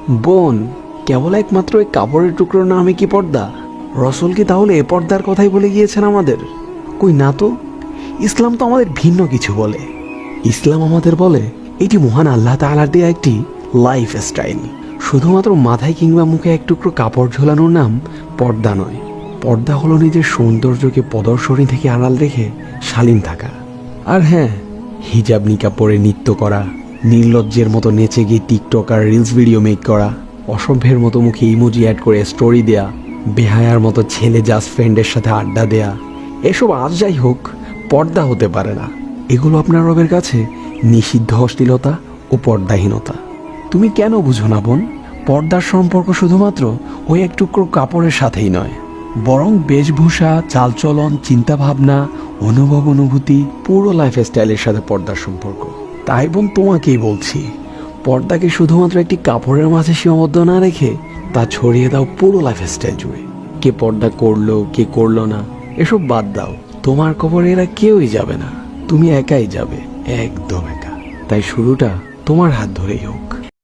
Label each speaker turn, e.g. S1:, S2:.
S1: বোন, কেবল একমাত্র এই কাপড়ের টুকরো নামে কি পর্দা? রসুল কি তাহলে এ পর্দার কথাই বলে গিয়েছেন আমাদের? কই না তো, ইসলাম তো আমাদের ভিন্ন কিছু বলে। ইসলাম আমাদের বলে এটি মহান আল্লাহ তাআলার দেয়া একটি লাইফ স্টাইল। শুধুমাত্র মাথায় কিংবা মুখে এক টুকরো কাপড় ঝোলানোর নাম পর্দা নয়। পর্দা হলো নিজের সৌন্দর্যকে প্রদর্শনী থেকে আড়াল রেখে শালীন থাকা। আর হ্যাঁ, হিজাব নিকাব পরে নৃত্য করা, নির্লজ্জের মতো নেচে গিয়ে টিকটক আর রিলস ভিডিও মেক করা, অসভ্যের মতো মুখে ইমোজি অ্যাড করে স্টোরি দেয়া, বেহায়ার মতো ছেলে জাস্ট ফ্রেন্ডের সাথে আড্ডা দেয়া, এসব আজ যাই হোক পর্দা হতে পারে না। এগুলো আপনার রবের কাছে নিষিদ্ধ অশ্লীলতা ও পর্দাহীনতা। তুমি কেন বুঝো না বোন? পর্দার সম্পর্ক শুধুমাত্র ওই এক টুকরো কাপড়ের সাথেই নয়, বরং বেশভূষা, চালচলন, চিন্তাভাবনা, অনুভব, অনুভূতি, পুরো লাইফ স্টাইলের সাথে পর্দার সম্পর্ক। তাই বোন, তোমাকেই বলছি, পর্দাকে শুধুমাত্র একটি কাপড়ের মাঝে সীমাবদ্ধ না রেখে তা ছড়িয়ে দাও পুরো লাইফ স্টাইল জুড়ে। কে পর্দা করলো, কে করলো না, এসব বাদ দাও। তোমার কবরে এরা কেউই যাবে না, তুমি একাই যাবে, একদম একা। তাই শুরুটা তোমার হাত ধরেই হোক।